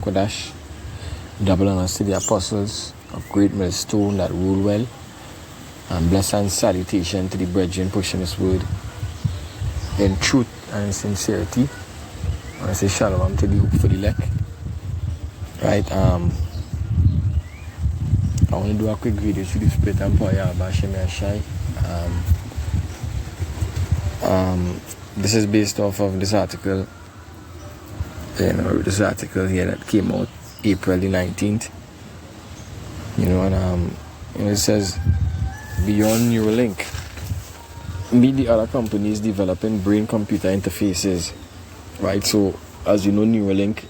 Kodash, double honors to the apostles of great millstone that rule well, and blessing and salutation to the brethren pushing this word in truth and in sincerity. I say shalom to the hopeful elect. Right, I want to do a quick video to the Spirit and Power of Hashem Yashai. This is based off of this article. This article here that came out April the 19th. And it says, beyond Neuralink, meet the other companies developing brain-computer interfaces. Right, so as you know, Neuralink,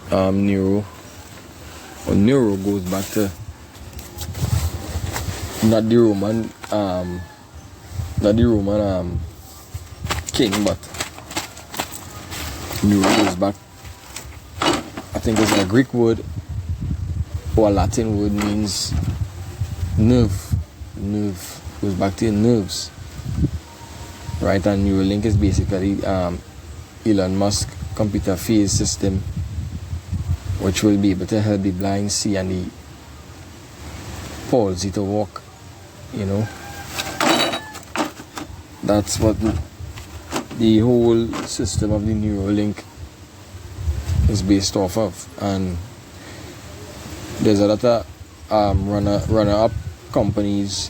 neuro goes back to not the Roman king, but neuro goes back, I think it's a Greek word or a Latin word, means nerve goes back to your nerves, right? And Neuralink is basically Elon Musk computer phase system, which will be able to help the blind see and the palsy to walk. That's what the whole system of the Neuralink is based off of. And there's a lot of runner-up companies,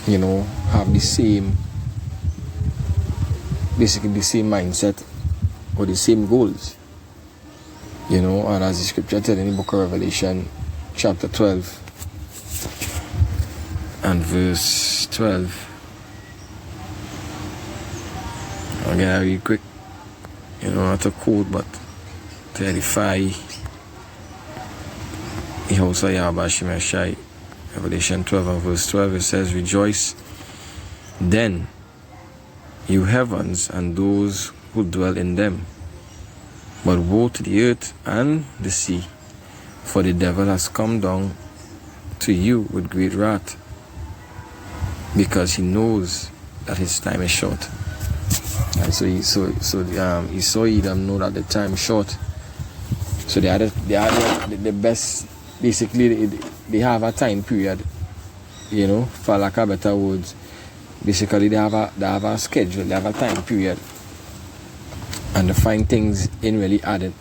have basically the same mindset or the same goals. And as the scripture tells in the book of Revelation, chapter 12 and verse 12. Again, I read quick, not to quote, but to edify the house of Yahweh Shai. Revelation 12 and verse 12, it says, "Rejoice then, you heavens, and those who dwell in them. But woe to the earth and the sea, for the devil has come down to you with great wrath, because he knows that his time is short." And so he saw Edom know that the time is short. So they had the best. Basically, they have a time period. For lack of better words, basically they have a schedule. They have a time period, and to find things in really added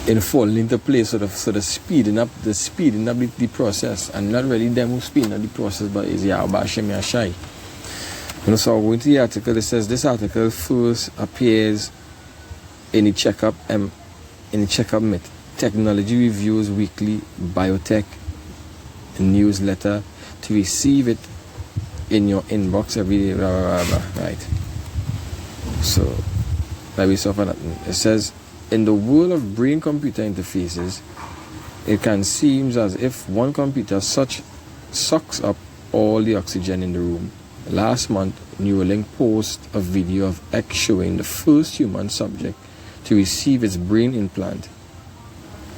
in falling into place, sort of speeding up the process, and not really them who speeding up the process, but is Yahweh Hashem Yashai. So going to the article, it says this article first appears in the checkup myth. Technology Reviews Weekly Biotech newsletter to receive it in your inbox every day. Blah, blah, blah, blah. Right. So let me suffer nothing. It says, in the world of brain-computer interfaces, it can seem as if one computer sucks up all the oxygen in the room. Last month, Neuralink posted a video of X showing the first human subject to receive its brain implant,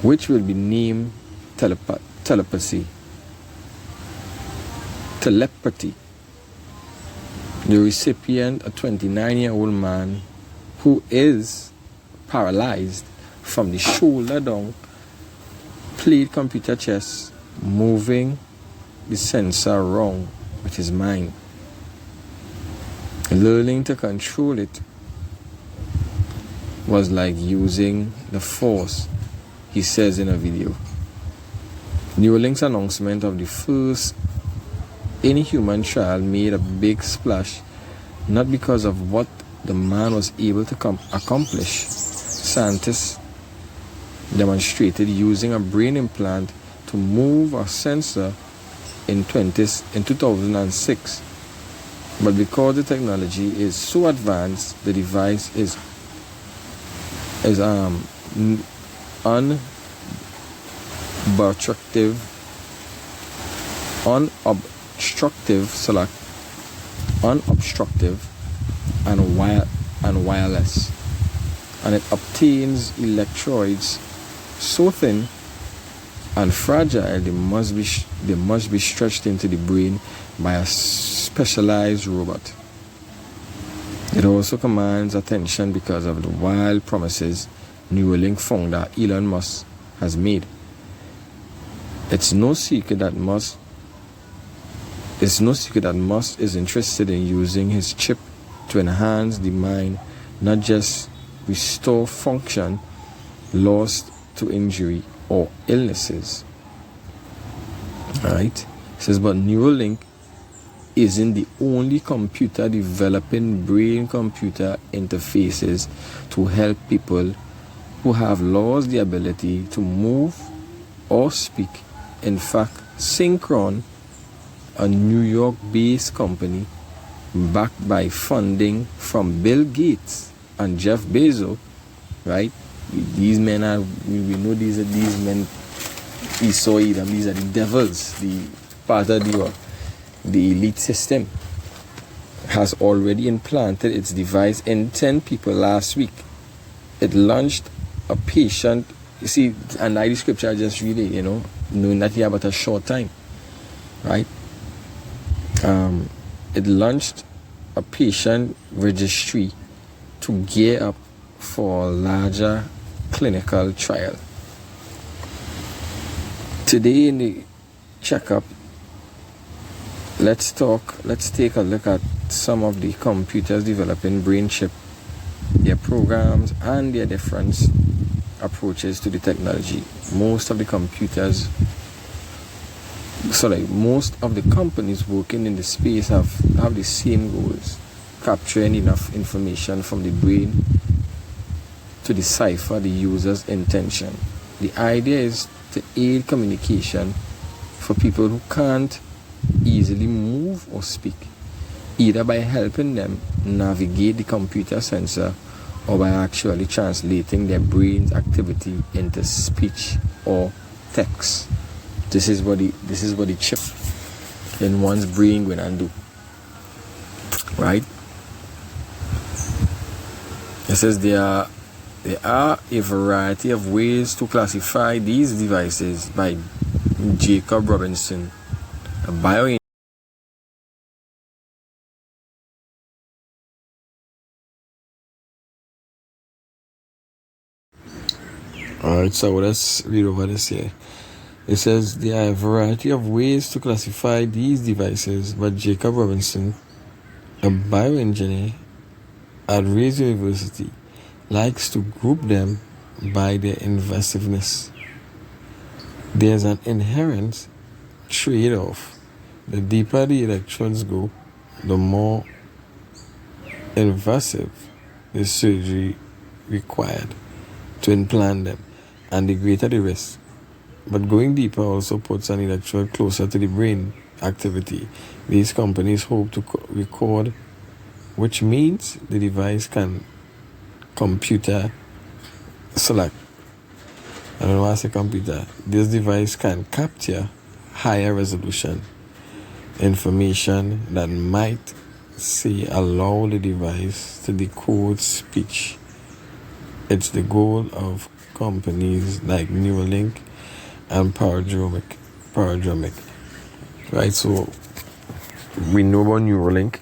which will be named telepathy. The recipient, a 29-year-old man who is paralyzed from the shoulder down, played computer chess, moving the sensor around with his mind. Learning to control it was like using the force, he says in a video. Neuralink's announcement of the first in-human trial made a big splash, not because of what the man was able to accomplish. Scientists demonstrated using a brain implant to move a sensor in 2006. But because the technology is so advanced, the device is unobstructive and wireless, and it obtains electrodes so thin and fragile they must be stretched into the brain by a specialized robot. It also commands attention because of the wild promises Neuralink founder Elon Musk has made. It's no secret that Musk is interested in using his chip to enhance the mind, not just restore function lost to injury or illnesses. Right? It says, but Neuralink isn't the only computer developing brain-computer interfaces to help people who have lost the ability to move or speak. In fact, Synchron, a New York-based company backed by funding from Bill Gates and Jeff Bezos, right? These men are, we know these men, Esau, these are the devils, the part of the elite system, has already implanted its device in 10 people last week. It launched a patient, you see, and I the scripture I just read it, knowing that he had but a short time, right? It launched a patient registry to gear up for a larger clinical trial. Today in the checkup, let's take a look at some of the computers developing brain chip, their programs, and their different approaches to the technology. Most of the companies working in the space have the same goals: capturing enough information from the brain to decipher the user's intention. The idea is to aid communication for people who can't easily move or speak, either by helping them navigate the computer sensor or by actually translating their brain's activity into speech or text. This is what the chip in one's brain going to do, right? It says there are a variety of ways to classify these devices by Jacob Robinson, a bioengineer. Alright, so let's read over this here. It says there are a variety of ways to classify these devices, but Jacob Robinson, a bioengineer at Rice University, likes to group them by their invasiveness. There's an inherent trade-off. The deeper the electrodes go, the more invasive the surgery required to implant them, and the greater the risk. But going deeper also puts an electrode closer to the brain activity. These companies hope to record, which means the device can computer select. I don't know why I say computer. This device can capture higher resolution information that might, say, allow the device to decode speech. It's the goal of companies like Neuralink and Paradromic. Right, so we know about Neuralink.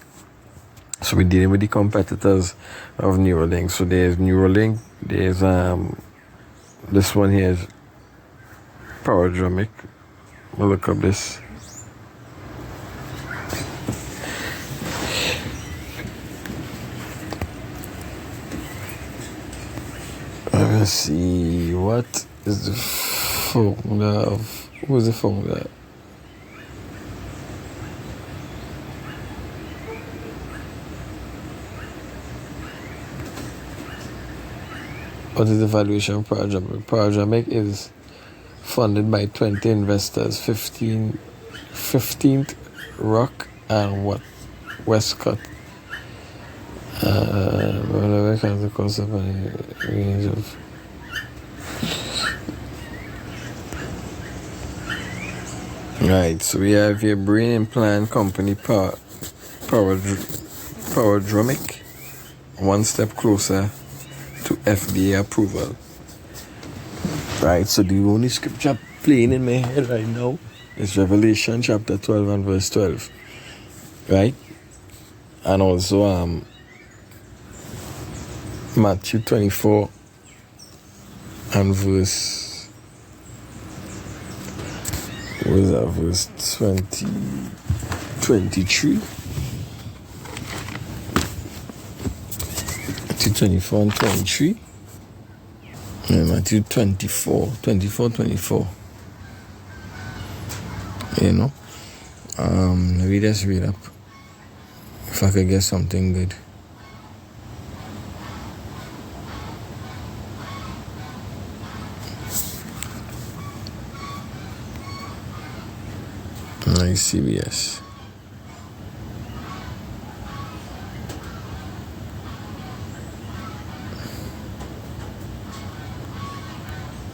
So we're dealing with the competitors of Neuralink. So there's Neuralink, there's this one here is Paradromic. We'll look up this. Let's see, what is the formula of, who's the formula? What is the valuation of Paradromic? Paradromic is funded by 20 investors, 15th Rock and Westcott. Whatever kinds of cost of any range of right, so we have here brain implant company Paradromic, one step closer to FDA approval. Right, so the only scripture playing in my head right now is Revelation chapter 12 and verse 12. Right? And also Matthew 24 and verse, what is that, verse 23 to 24 and 23. Matthew 24, you know. Let me just read up if I could get something good. Nice CBS.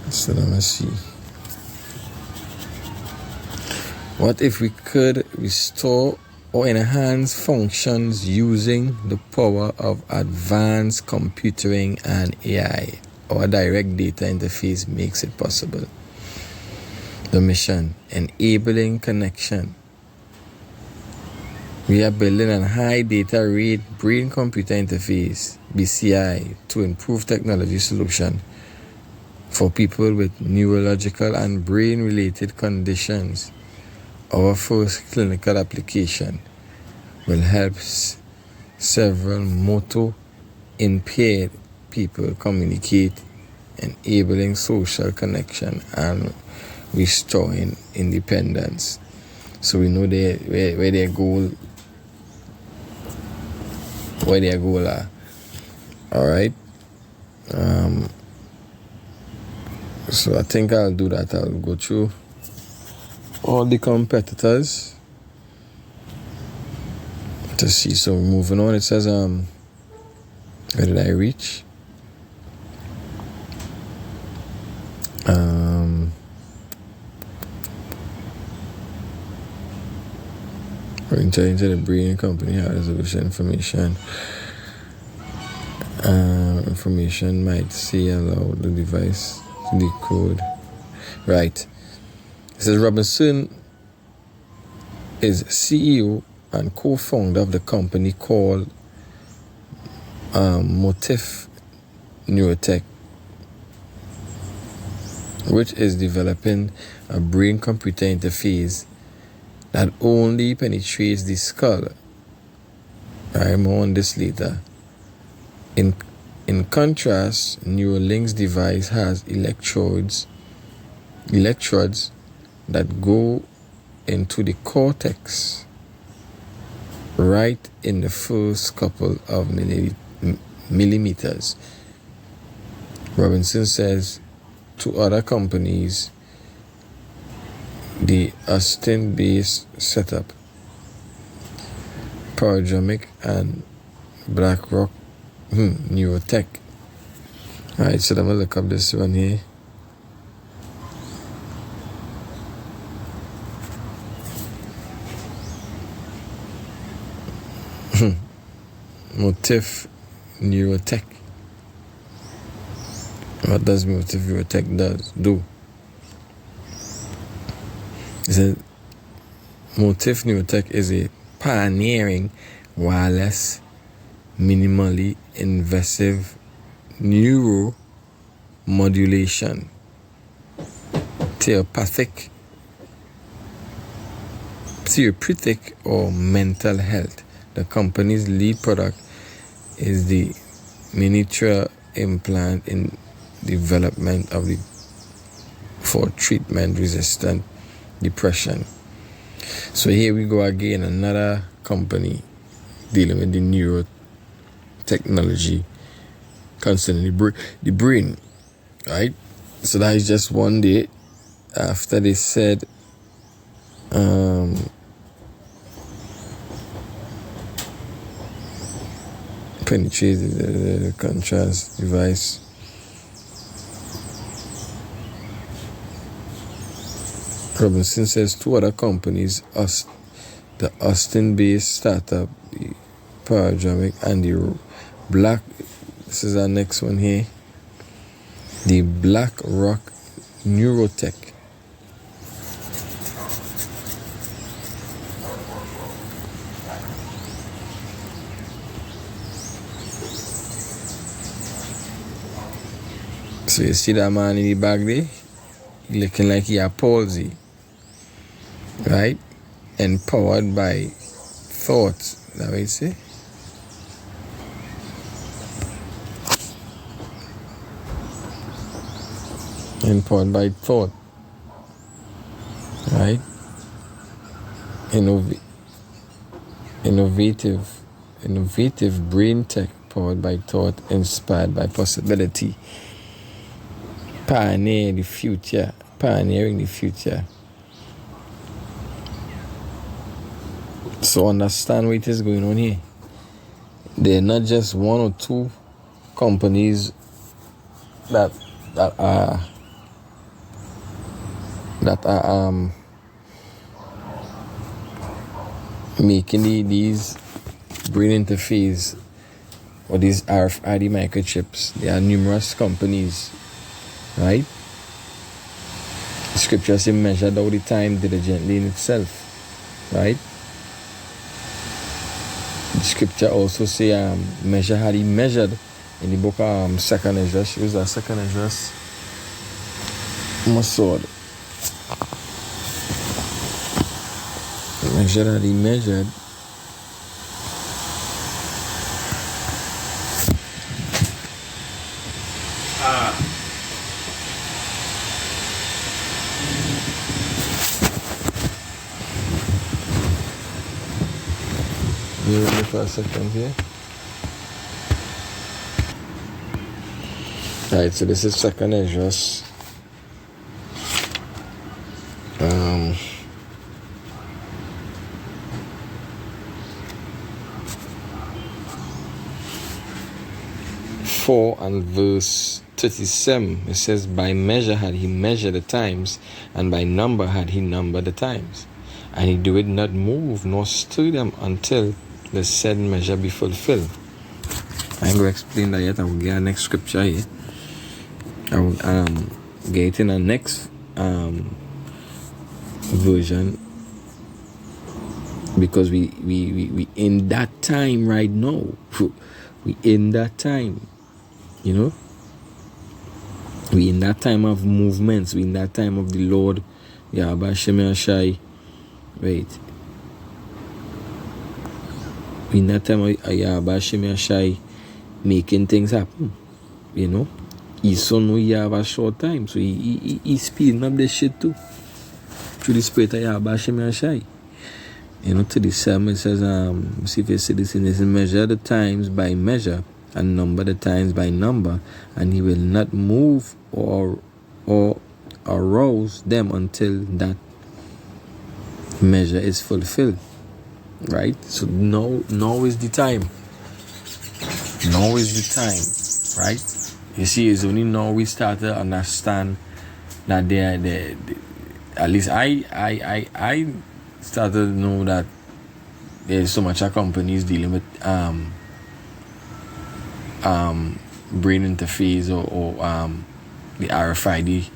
So let me see. What if we could restore or enhance functions using the power of advanced computing and AI? Our direct data interface makes it possible. The mission, enabling connection. We are building a high data rate brain-computer interface, BCI, to improve technology solution for people with neurological and brain-related conditions. Our first clinical application will help several motor impaired people communicate, enabling social connection and restoring independence. So we know where their goal are. All right. So I think I'll do that. I'll go through all the competitors to see. So moving on, it says where did I reach? We're into the brain company high resolution information. Information might say allow the device to decode. Right. It says Robinson is CEO and co-founder of the company called Motif Neurotech, which is developing a brain-computer interface that only penetrates the skull. More on this later. In contrast, Neuralink's device has electrodes that go into the cortex right in the first couple of millimeters. Robinson says to other companies, the Austin-based setup, Paradigmic and BlackRock Neurotech. Alright, so I'm going to look up this one here. Motif Neurotech. What does Motif Neurotech do? It says Motif Neurotech is a pioneering wireless, minimally invasive neuromodulation, therapeutic or mental health. The company's lead product is the miniature implant in development for treatment-resistant depression. So here we go again, another company dealing with the neurotechnology concerning the brain, right? So that is just one day after they said penetrated the contrast device. Robinson says two other companies, the Austin-based startup, the Paradigmic, and the this is our next one here, the BlackRock Neurotech. So you see that man in the back there? He looking like he had palsy. Right? Empowered by thoughts. That what you say? Empowered by thought. Right? Innovative brain tech powered by thought, inspired by possibility. Pioneering the future. So understand what is going on here. They're not just one or two companies that are making these brain interface or these RFID microchips. There are numerous companies, right? The scripture says measured all the time diligently in itself, right? The scripture also say measure had he measured in the book of 2nd Ezra. Shows that 2nd Ezra's my sword. Measured had he measured. You ready for a second here? Alright, so this is 2nd Ezra's 4 and verse 37. It says, by measure had he measured the times, and by number had he numbered the times. And he do it not move, nor stir them until the said measure be fulfilled. I ain't going to explain that yet. I will get our next scripture here. I will get in the next version, because we in that time right now. We in that time, you know. We in that time of movements. We in that time of the Lord Yahweh Shai. Wait. We in that time of Yahweh Shai making things happen, you know. His son know he have a short time, so he speeding up this shit too. Through the spirit of Yahweh Shai. You know, to the sermon it says, see if you see this in this, measure the times by measure, and number the times by number, and he will not move or arouse them until that measure is fulfilled. Right? So now is the time. Now is the time. Right? You see, it's only now we start to understand that they at least I started to know that there's so much of companies dealing with brain interface or the RFID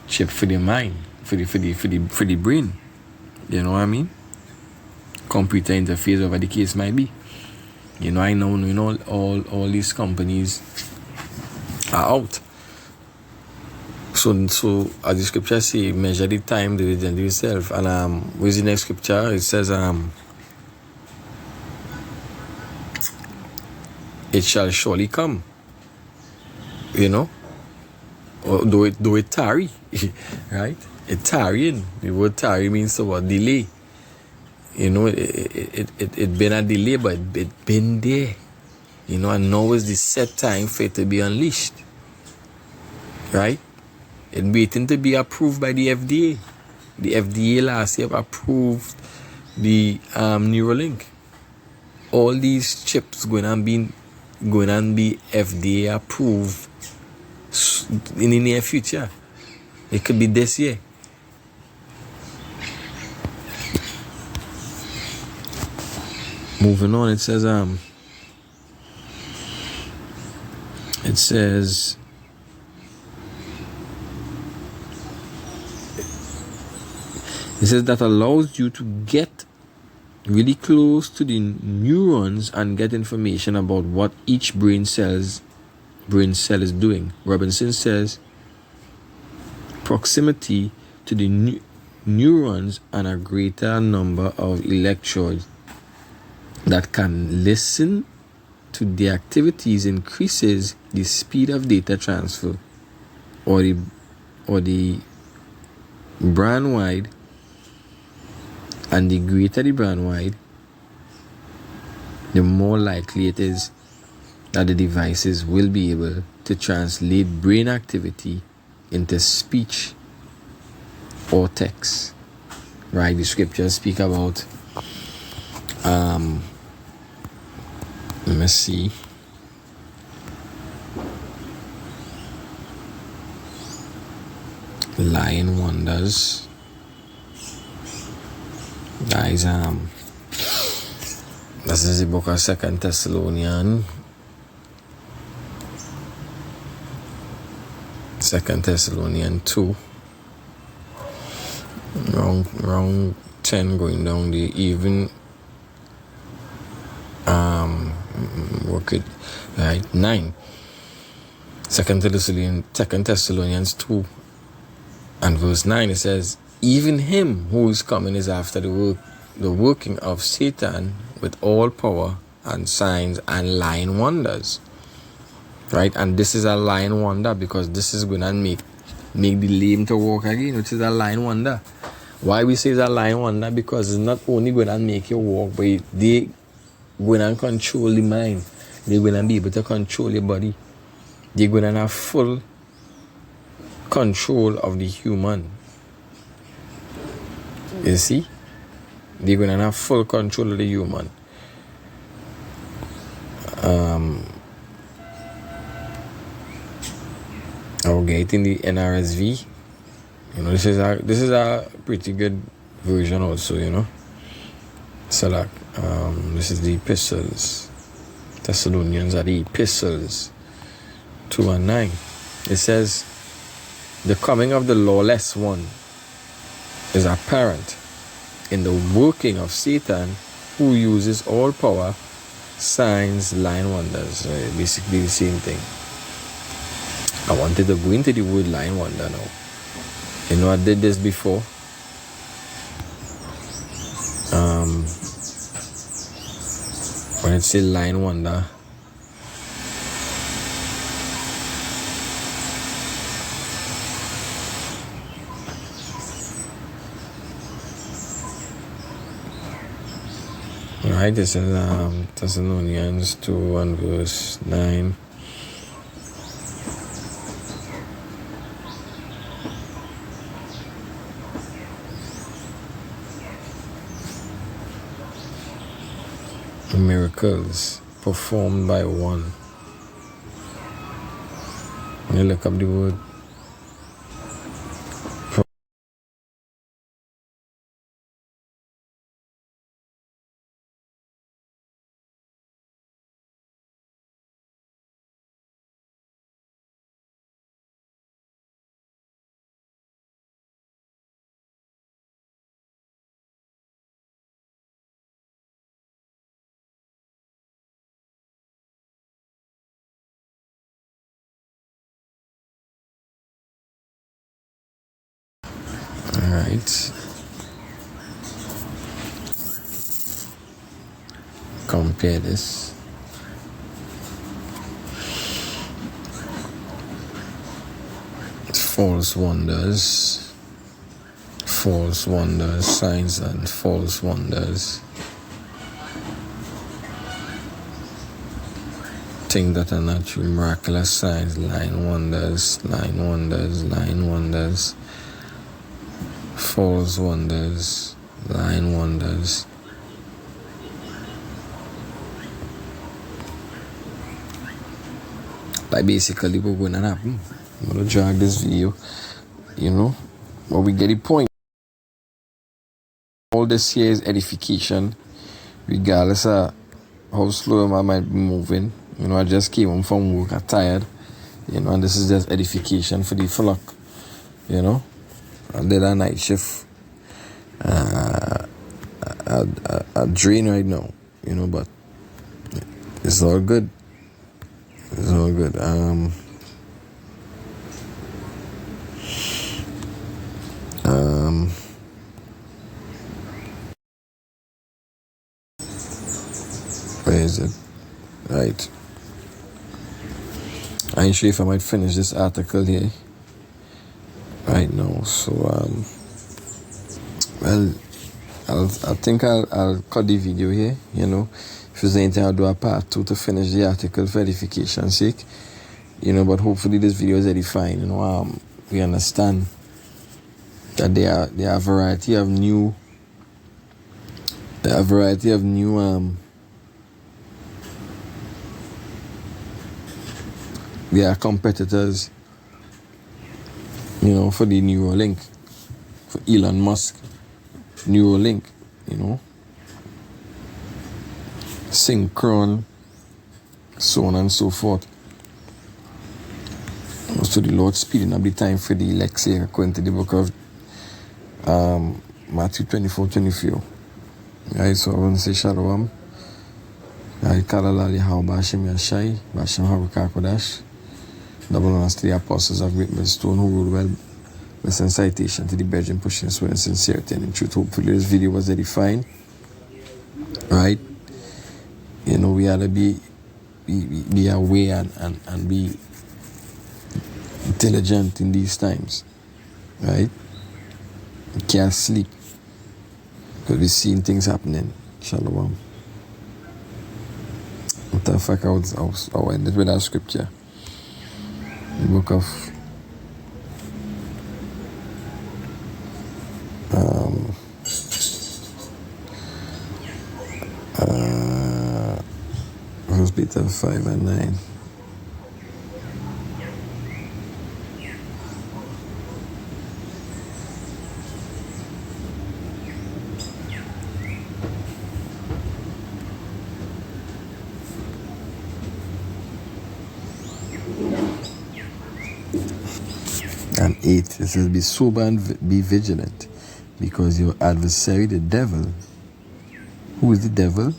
chip for the mind, for the brain. You know what I mean? Computer interface, whatever the case might be. You know, I know all these companies are out. So as the scripture say, measure the time diligently yourself. And with the next scripture, it says it shall surely come. You know? Or though it tarry. Right? It tarrying. The word tarry means what? Delay. You know, it been a delay, but it been there. You know, and now is the set time for it to be unleashed. Right? It waiting to be approved by the FDA. The FDA last year approved the Neuralink. All these chips going to be FDA approved in the near future. It could be this year. Moving on, it says that allows you to get really close to the neurons and get information about what each brain cells brain cell is doing. Robinson says proximity to the neurons and a greater number of electrodes that can listen to the activities increases the speed of data transfer, or the brand wide, and the greater the brand wide, the more likely it is that the devices will be able to translate brain activity into speech or text. Right? The scriptures speak about let me see. Lying wonders. Guys, this is the book of 2 Thessalonians. 2 Thessalonians 2. Round 10 going down the even work it right 9. 2 Thessalonians 2 and verse 9, it says, even him who is coming is after the working of Satan with all power and signs and lying wonders. Right? And this is a lying wonder because this is going to make the lame to walk again, which is a lying wonder. Why we say it's a lying wonder? Because it's not only going to make you walk, but they going to control the mind. They're going to be able to control your body. They're going to have full control of the human. You see? They're going to have full control of the human. I'll get in the NRSV. You know, this is a pretty good version also, you know. So like, this is the epistles. Thessalonians are the epistles. 2 and 9. It says, the coming of the lawless one is apparent in the working of Satan, who uses all power, signs, lying wonders. Basically the same thing. I wanted to go into the word lying wonder now. You know, I did this before. When it says lying wonder, right, this is Thessalonians 2 and verse 9. Miracles performed by one. When you look up the word Alright. Compare this. False wonders, signs and false wonders. Things that are not true, miraculous signs, lying wonders, false wonders, lying wonders. Like basically what's going to happen. I'm going to drag this video, you know, but we get the point. All this here is edification, regardless of how slow I might be moving. You know, I just came home from work, I'm tired, you know, and this is just edification for the flock, you know. I did a night shift. I drain right now, you know, but it's all good. It's all good. Where is it? Right. I ain't sure if I might finish this article here right now. So well, I think I'll cut the video here. You know, if there's anything, I'll do a part 2 to finish the article for edification's sake. You know, but hopefully this video is edifying. You know, we understand that there are a variety of new there are competitors, you know, for the Neuralink, for Elon Musk, Neuralink, you know, Synchron, so on and so forth. So the Lord speeding up the time for the elect here, according to the book of Matthew 24:24. Right, so I want to say Shalom. I call Allah how Bashim Yashai, Bashim Harukakodash. Double honors to the apostles of Great Millstone who ruled well with citation to the Belgian pushing swear and sincerity and in truth. Hopefully this video was edifying. Right? You know, we ought to be aware and be intelligent in these times. Right? We can't sleep because we're seeing things happening. Shalom. What the fuck, I'll end it with our scripture. The book of First Peter 5 and 9. And 8, it says, be sober and be vigilant, because your adversary, the devil. Who is the devil?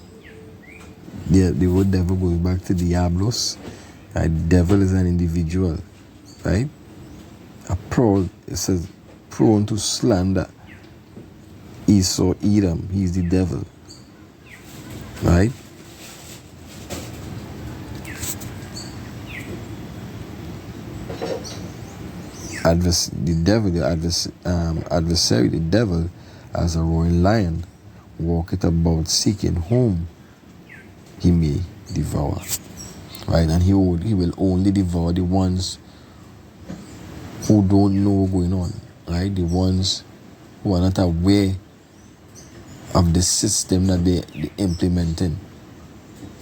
The word devil goes back to Diablos. The devil is an individual, right? It says, prone to slander. Esau, Edom, he's the devil, right? Adversary, the devil, as a roaring lion, walketh about seeking whom he may devour. Right? And he will only devour the ones who don't know what's going on. Right? The ones who are not aware of the system that they're implementing.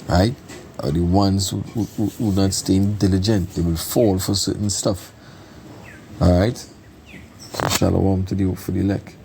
Right? Or the ones who not staying diligent. They will fall for certain stuff. Alright? So shalom to the elect.